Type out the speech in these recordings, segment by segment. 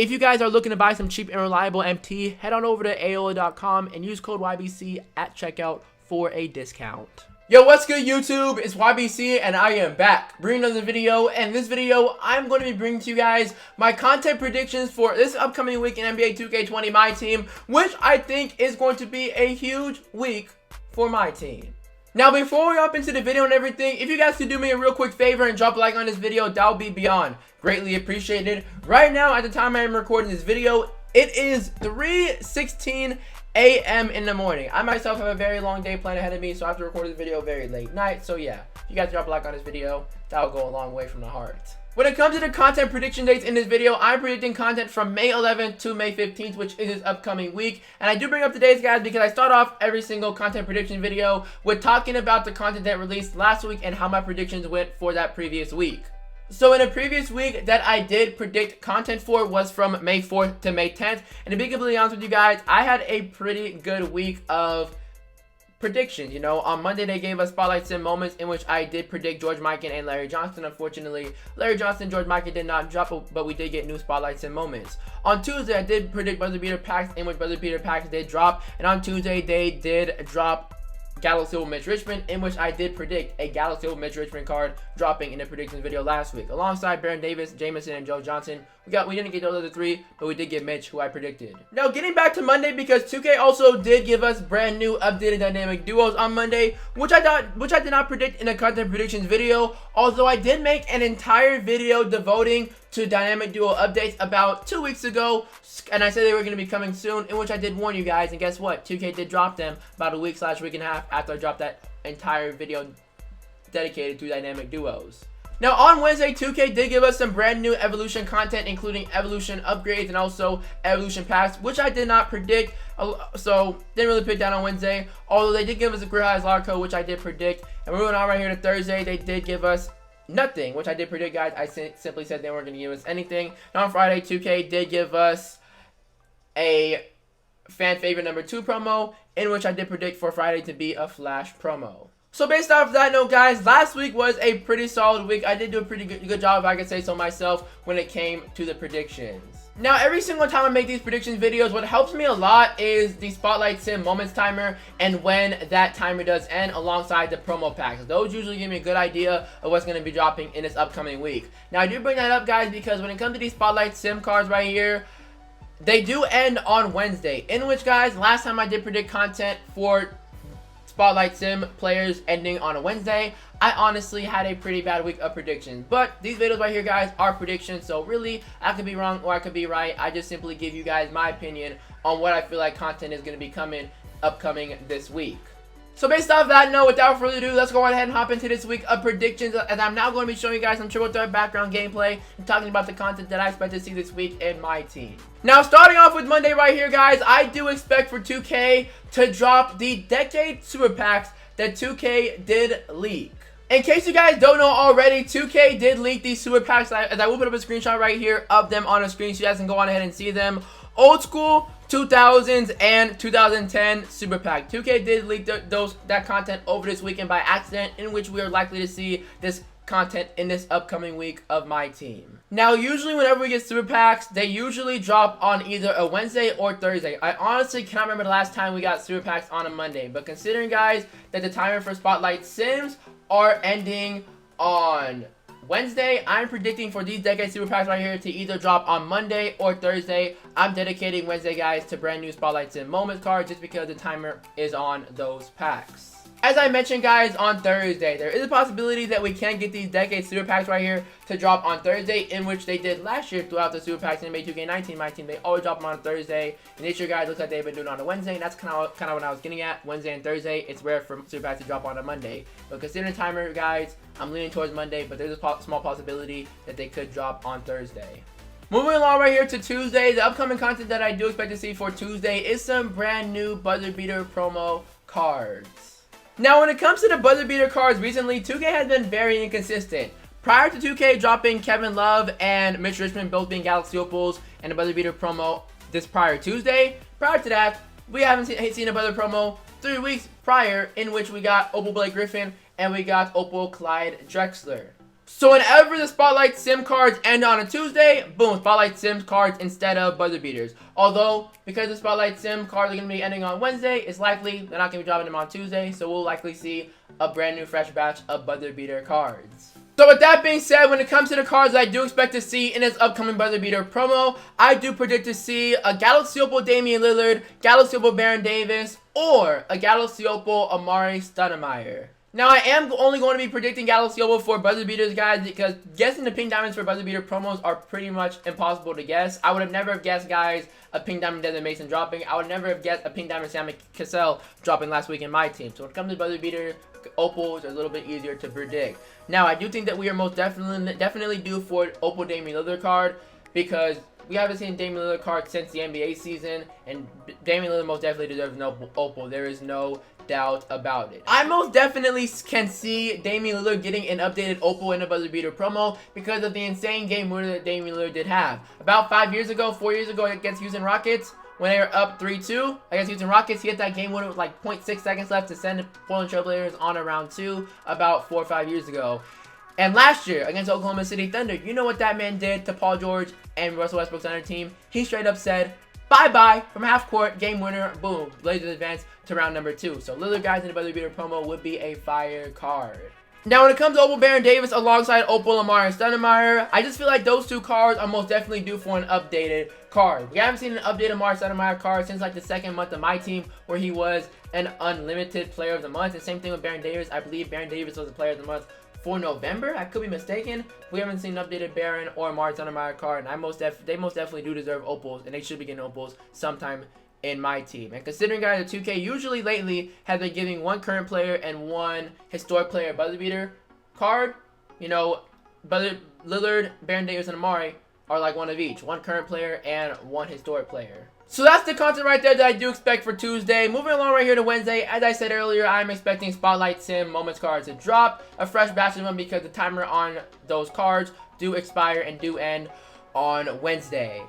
If you guys are looking to buy some cheap and reliable MT, head on over to aola.com and use code YBC at checkout for a discount. Yo, what's good YouTube? It's YBC and I am back bringing another video. And in this video, I'm going to be bringing to you guys my content predictions for this upcoming week in NBA 2K20 Myteam, which I think is going to be a huge week for my team. Now, before we hop into the video and everything, if you guys could do me a real quick favor and drop a like on this video, that would be beyond greatly appreciated. Right now, at the time I am recording this video, it is 3:16 a.m. in the morning. I myself have a very long day planned ahead of me, so I have to record this video very late night. So yeah, if you guys drop a like on this video, that will go a long way from the heart. When it comes to the content prediction dates in this video, I'm predicting content from May 11th to May 15th, which is this upcoming week. And I do bring up the dates, guys, because I start off every single content prediction video with talking about the content that released last week and how my predictions went for that previous week. So in a previous week that I did predict content for was from May 4th to May 10th. And to be completely honest with you guys, I had a pretty good week of predictions. You know, on Monday they gave us Spotlight Sim moments in which I did predict George Mikan and Larry Johnson. Unfortunately, Larry Johnson and George Mikan did not drop, but we did get new Spotlight Sim moments. On Tuesday, I did predict Buzzer Beater packs, in which Buzzer Beater packs did drop. And on Tuesday, they did drop Galaxy with Mitch Richmond, in which I did predict a Galaxy with Mitch Richmond card dropping in the predictions video last week. Alongside Baron Davis, Jamison, and Joe Johnson. We didn't get those other three, but we did get Mitch, who I predicted. Now, getting back to Monday, because 2K also did give us brand new updated dynamic duos on Monday, which I did not predict in a content predictions video, although I did make an entire video devoting to dynamic duo updates about 2 weeks ago, and I said they were going to be coming soon, in which I did warn you guys, and guess what? 2K did drop them about a week / week and a half after I dropped that entire video dedicated to dynamic duos. Now, on Wednesday, 2K did give us some brand new evolution content, including evolution upgrades and also evolution packs, which I did not predict, so didn't really pick that on Wednesday, although they did give us a career highs lottery code, which I did predict. And moving on right here to Thursday, they did give us nothing, which I did predict, guys. I simply said they weren't going to give us anything. And on Friday, 2K did give us a fan favorite number 2 promo, in which I did predict for Friday to be a flash promo. So based off that note, guys, last week was a pretty solid week. I did do a pretty good job, if I could say so myself, when it came to the predictions. Now, every single time I make these predictions videos, what helps me a lot is the Spotlight Sim moments timer and when that timer does end, alongside the promo packs. Those usually give me a good idea of what's going to be dropping in this upcoming week. Now, I do bring that up, guys, because when it comes to these Spotlight Sim cards right here, they do end on Wednesday, in which, guys, last time I did predict content for Spotlight Sim players ending on a Wednesday, I honestly had a pretty bad week of predictions. But these videos right here, guys, are predictions, so really, I could be wrong or I could be right. I just simply give you guys my opinion on what I feel like content is going to be upcoming this week. So based off that note, without further ado, let's go ahead and hop into this week of predictions, as I'm now going to be showing you guys some triple threat background gameplay and talking about the content that I expect to see this week in my team. Now, starting off with Monday right here, guys, I do expect for 2K to drop the Decade Super Packs that 2K did leak. In case you guys don't know already, 2K did leak these Super Packs, as I will put up a screenshot right here of them on a screen so you guys can go on ahead and see them. Old school 2000s and 2010 Super Pack. 2K did leak that content over this weekend by accident, in which we are likely to see this content in this upcoming week of my team. Now, usually whenever we get Super Packs, they usually drop on either a Wednesday or Thursday. I honestly cannot remember the last time we got Super Packs on a Monday, but considering, guys, that the timer for Spotlight Sims are ending on Wednesday, I'm predicting for these Decade Super Packs right here to either drop on Monday or Thursday. I'm dedicating Wednesday, guys, to brand new Spotlight Sim moments cards just because the timer is on those packs. As I mentioned, guys, on Thursday, there is a possibility that we can get these Decade Super Packs right here to drop on Thursday, in which they did last year throughout the Super Packs in NBA 2K19 Myteam. They always drop them on Thursday, and this year, guys, looks like they've been doing it on a Wednesday, and that's kind of what I was getting at. Wednesday and Thursday, it's rare for Super Packs to drop on a Monday. But considering the timer, guys, I'm leaning towards Monday, but there's a small possibility that they could drop on Thursday. Moving along right here to Tuesday, the upcoming content that I do expect to see for Tuesday is some brand new Buzzer Beater promo cards. Now, when it comes to the Buzzer Beater cards recently, 2K has been very inconsistent. Prior to 2K dropping Kevin Love and Mitch Richmond both being Galaxy Opals and a Buzzer Beater promo this prior Tuesday, prior to that, we haven't seen a Buzzer promo 3 weeks prior, in which we got Opal Blake Griffin and we got Opal Clyde Drexler. So whenever the Spotlight Sim cards end on a Tuesday, boom, Spotlight Sim cards instead of buzzer beaters. Although, because the Spotlight Sim cards are going to be ending on Wednesday, it's likely they're not going to be dropping them on Tuesday, so we'll likely see a brand new fresh batch of buzzer beater cards. So with that being said, when it comes to the cards I do expect to see in this upcoming buzzer beater promo, I do predict to see a Galaxy Opal Damian Lillard, Galaxy Opal Baron Davis, or a Galaxy Opal Amari Stoudemire. Now, I am only going to be predicting Galaxy Opal for buzzer beaters, guys, because guessing the pink diamonds for buzzer beater promos are pretty much impossible to guess. I would have never have guessed, guys, a pink diamond Desmond Mason dropping. I would never have guessed a pink diamond Sam Cassell dropping last week in my team. So when it comes to buzzer beater Opals, are a little bit easier to predict. Now, I do think that we are most definitely due for an Opal Damian Lillard card, because we haven't seen Damian Lillard card since the NBA season, and Damian Lillard most definitely deserves an Opal. There is no doubt about it. I most definitely can see Damian Lillard getting an updated Opal in a buzzer beater promo because of the insane game winner that Damian Lillard did have. About 4 years ago against Houston Rockets, when they were up 3-2 against Houston Rockets, he hit that game winner with like 0.6 seconds left to send the Portland Trailblazers on a round 2 about 4 or 5 years ago. And last year, against Oklahoma City Thunder, you know what that man did to Paul George and Russell Westbrook's on their team? He straight up said, bye-bye from half court, game winner, boom, Blazers advance to round number 2. So Lillard, guys, in the buzzer beater promo would be a fire card. Now, when it comes to Opal Baron Davis alongside Opal Amari Stoudemire, I just feel like those two cards are most definitely due for an updated card. We haven't seen an updated Amari Stoudemire card since like the second month of my team, where he was an unlimited player of the month. And same thing with Baron Davis. I believe Baron Davis was the player of the month for November. I could be mistaken. We haven't seen an updated Baron or Amari Stoudemire card, and they most definitely do deserve Opals, and they should be getting Opals sometime in my team. And considering, guys, the 2K usually lately has been giving one current player and one historic player buzzer beater card, you know, Lillard, Baron Davis, and Amari are like one of each. One current player and one historic player. So that's the content right there that I do expect for Tuesday. Moving along right here to Wednesday, as I said earlier, I'm expecting Spotlight Sim Moments cards to drop. A fresh batch of them because the timer on those cards do expire and do end on Wednesday.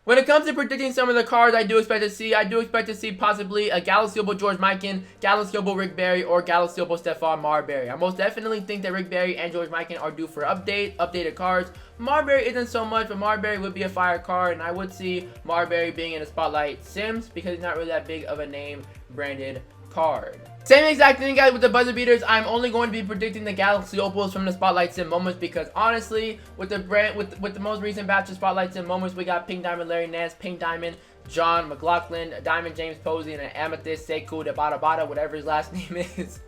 When it comes to predicting some of the cards I do expect to see possibly a Galaxy Opal George Mikan, Galaxy Opal Rick Barry, or Galaxy Opal Stephon Marbury. I most definitely think that Rick Barry and George Mikan are due for updated cards. Marbury isn't so much, but Marbury would be a fire card, and I would see Marbury being in the Spotlight Sims because he's not really that big of a name branded card. Same exact thing, guys, with the buzzer beaters. I'm only going to be predicting the Galaxy Opals from the Spotlight Sim moments because honestly, with the most recent batch of Spotlight Sim moments, we got Pink Diamond Larry Nance, Pink Diamond John McLaughlin, Diamond James Posey, and an Amethyst Sekou Bada, whatever his last name is.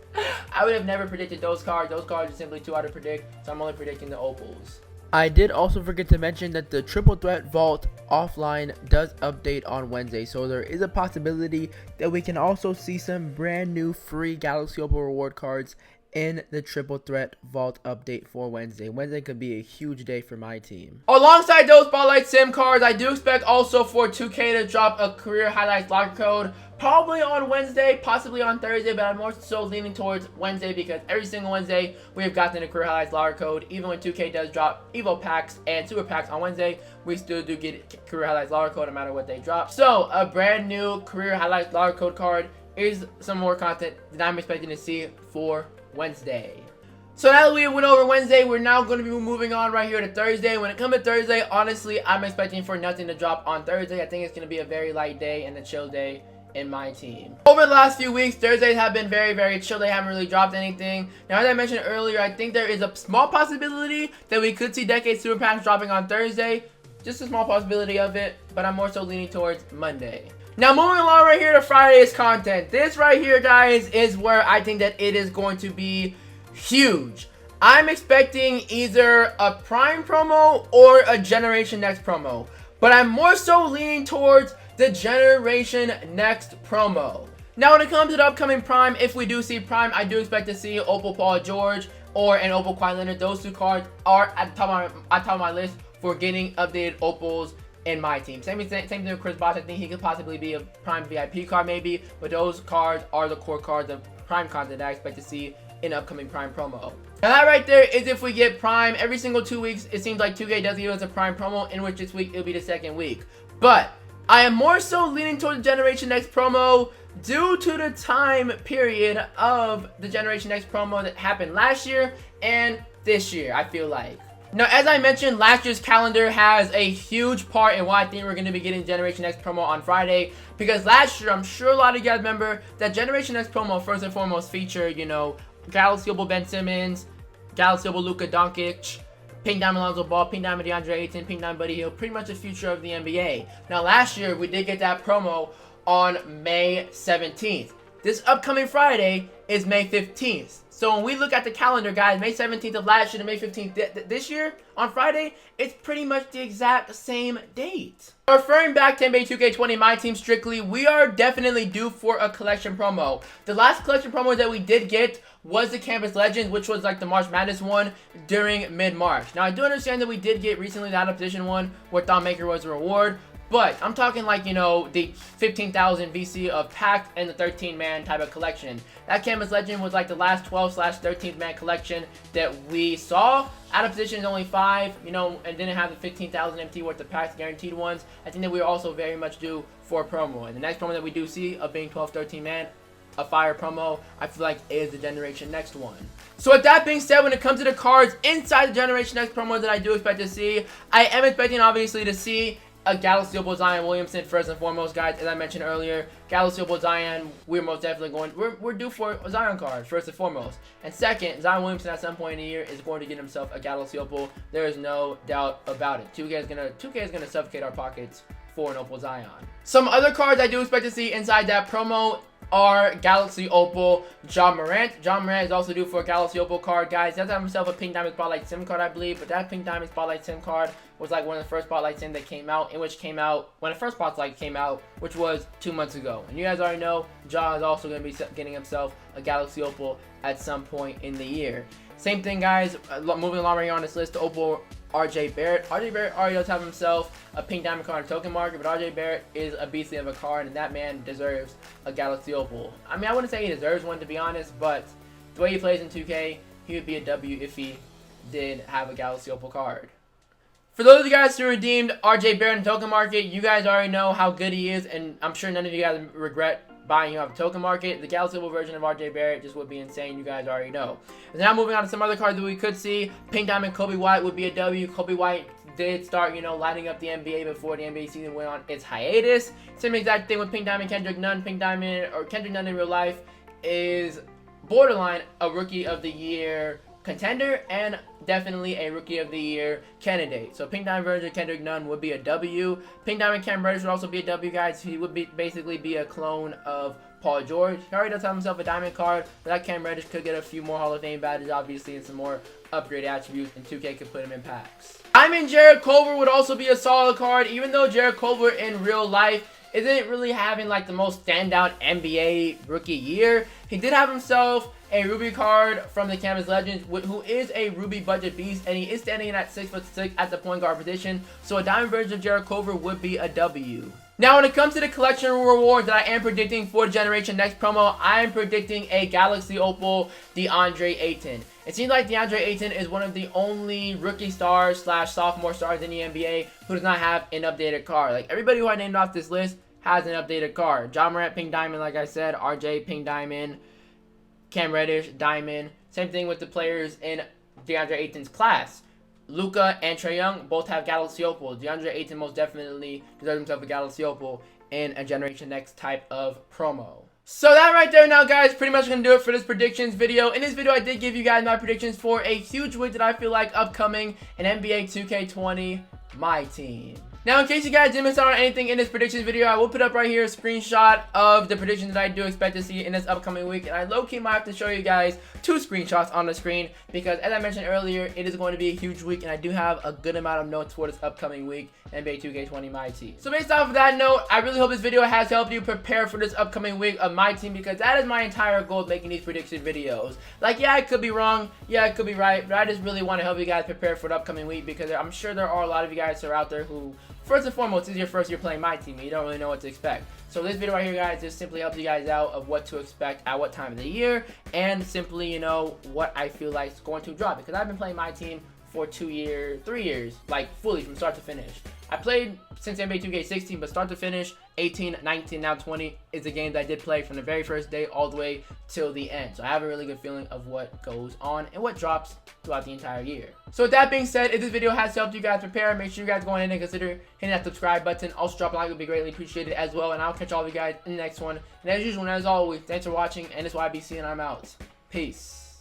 I would have never predicted those cards. Those cards are simply too hard to predict, so I'm only predicting the Opals. I did also forget to mention that the Triple Threat Vault offline does update on Wednesday, so there is a possibility that we can also see some brand new free Galaxy Opal reward cards in the Triple Threat Vault update for Wednesday. Wednesday could be a huge day for my team. Alongside those Spotlight Sim cards, I do expect also for 2K to drop a career highlights locker code. Probably on Wednesday, possibly on Thursday, but I'm more so leaning towards Wednesday because every single Wednesday we have gotten a career highlights locker code. Even when 2K does drop Evo packs and Super packs on Wednesday, we still do get career highlights locker code no matter what they drop. So a brand new career highlights locker code card is some more content that I'm expecting to see for Wednesday. So now that we went over Wednesday, we're now going to be moving on right here to Thursday. When it comes to Thursday, honestly, I'm expecting for nothing to drop on Thursday. I think it's going to be a very light day and a chill day in my team. Over the last few weeks, Thursdays have been very, very chill. They haven't really dropped anything. Now, as I mentioned earlier, I think there is a small possibility that we could see Decade Super Packs dropping on Thursday. Just a small possibility of it, but I'm more so leaning towards Monday. Now, moving along right here to Friday's content. This right here, guys, is where I think that it is going to be huge. I'm expecting either a Prime promo or a Generation Next promo, but I'm more so leaning towards the Generation Next promo. Now, when it comes to the upcoming Prime, if we do see Prime, I do expect to see Opal Paul George or an Opal Kawhi Leonard. Those two cards are at the top of my list for getting updated Opals in my team. Same thing with Chris Bosh. I think he could possibly be a Prime VIP card maybe, but those cards are the core cards of Prime content that I expect to see in upcoming Prime promo. Now that right there is if we get Prime. Every single 2 weeks, it seems like 2K does give us a Prime promo, in which this week it'll be the second week. But I am more so leaning toward the Generation Next promo due to the time period of the Generation Next promo that happened last year, and this year, I feel like. Now, as I mentioned, last year's calendar has a huge part in why I think we're going to be getting Generation X promo on Friday. Because last year, I'm sure a lot of you guys remember that Generation X promo first and foremost featured, you know, Galaxy Opal Ben Simmons, Galaxy Opal Luka Doncic, Pink Diamond Lonzo Ball, Pink Diamond DeAndre Ayton, Pink Diamond Buddy Hield, pretty much the future of the NBA. Now, last year, we did get that promo on May 17th. This upcoming Friday is May 15th. So when we look at the calendar, guys, May 17th of last year to May 15th this year, on Friday, it's pretty much the exact same date. Referring back to NBA 2K20 Myteam strictly, we are definitely due for a collection promo. The last collection promo that we did get was the Campus Legends, which was like the March Madness one during mid-March. Now, I do understand that we did get recently the out-of-position one where Thon Maker was a reward. But I'm talking like, you know, the 15,000 VC of pack and the 13-man type of collection. That Campus Legend was like the last 12/13th man collection that we saw. Out of position is only 5, you know, and didn't have the 15,000 MT worth of packs, guaranteed ones. I think that we are also very much due for a promo. And the next promo that we do see of being 12/13 man, a fire promo, I feel like is the Generation Next one. So with that being said, when it comes to the cards inside the Generation Next promo that I do expect to see, I am expecting obviously to see a Galaxy Opal Zion Williamson first and foremost, guys. As I mentioned earlier, Galaxy Opal Zion, we're most definitely we're due for a Zion card first and foremost. And second, Zion Williamson at some point in the year is going to get himself a Galaxy Opal. There is no doubt about it. 2K is gonna suffocate our pockets for an Opal Zion. Some other cards I do expect to see inside that promo are Galaxy Opal Ja Morant. Ja Morant is also due for a Galaxy Opal card, guys. He does have himself a Pink Diamond Spotlight Sim card, I believe, but that Pink Diamond Spotlight Sim card was like one of the first Spotlight Sim that came out, when the first Spotlight came out, which was 2 months ago. And you guys already know, Ja is also going to be getting himself a Galaxy Opal at some point in the year. Same thing, guys, moving along right here on this list, the Opal RJ Barrett. RJ Barrett already does have himself a Pink Diamond card token market, but RJ Barrett is a beastly of a card, and that man deserves a Galaxy Opal. I mean, I wouldn't say he deserves one, to be honest, but the way he plays in 2K, he would be a W if he did have a Galaxy Opal card. For those of you guys who redeemed RJ Barrett in token market, you guys already know how good he is, and I'm sure none of you guys regret buying him off token market. The Galaxy Opal version of RJ Barrett just would be insane. You guys already know. And now moving on to some other cards that we could see. Pink Diamond Kobe White would be a W. Kobe White did start, you know, lighting up the NBA before the NBA season went on its hiatus. Same exact thing with Pink Diamond Kendrick Nunn. Pink Diamond, or Kendrick Nunn in real life, is borderline a Rookie of the Year contender and definitely a Rookie of the Year candidate. So Pink Diamond version of Kendrick Nunn would be a W. Pink Diamond Cam Reddish would also be a W, guys. He would basically be a clone of Paul George. He already does have himself a diamond card, but that Cam Reddish could get a few more Hall of Fame badges, obviously, and some more upgrade attributes, and 2K could put him in packs. Diamond Jared Culver would also be a solid card, even though Jared Culver in real life isn't really having like the most standout NBA rookie year. He did have himself a Ruby card from the Campus Legends, who is a Ruby budget beast, and he is standing in at 6'6" at the point guard position. So a diamond version of Jared Culver would be a W. Now, when it comes to the collection rewards that I am predicting for the Generation Next promo, I am predicting a Galaxy Opal DeAndre Ayton. It seems like DeAndre Ayton is one of the only rookie stars / sophomore stars in the NBA who does not have an updated card. Like, everybody who I named off this list has an updated card. Ja Morant, Pink Diamond, like I said. RJ, Pink Diamond. Cam Reddish, Diamond. Same thing with the players in DeAndre Ayton's class. Luka and Trae Young both have Galaxy Opal. DeAndre Ayton most definitely deserves himself a Galaxy Opal in a Generation Next type of promo. So that right there now, guys, pretty much going to do it for this predictions video. In this video, I did give you guys my predictions for a huge week that I feel like upcoming in NBA 2K20 Myteam. Now, in case you guys didn't miss out on anything in this predictions video, I will put up right here a screenshot of the predictions that I do expect to see in this upcoming week. And I low-key might have to show you guys 2 screenshots on the screen because, as I mentioned earlier, it is going to be a huge week. And I do have a good amount of notes for this upcoming week, NBA 2K20 Myteam. So based off of that note, I really hope this video has helped you prepare for this upcoming week of Myteam, because that is my entire goal of making these prediction videos. Like, yeah, I could be wrong. Yeah, I could be right. But I just really want to help you guys prepare for the upcoming week, because I'm sure there are a lot of you guys who are out there who, first and foremost, this is your first year playing Myteam, and you don't really know what to expect. So this video right here, guys, just simply helps you guys out of what to expect at what time of the year, and simply, you know, what I feel like is going to drop, because I've been playing Myteam for 2 years, 3 years, like fully from start to finish. I played since NBA 2K16, but start to finish, 18, 19, now 20 is a game that I did play from the very first day all the way till the end. So I have a really good feeling of what goes on and what drops throughout the entire year. So with that being said, if this video has helped you guys prepare, make sure you guys go ahead and consider hitting that subscribe button. Also drop a like, would be greatly appreciated as well. And I'll catch all of you guys in the next one. And as usual, and as always, thanks for watching. And it's YBC, and I'm out. Peace.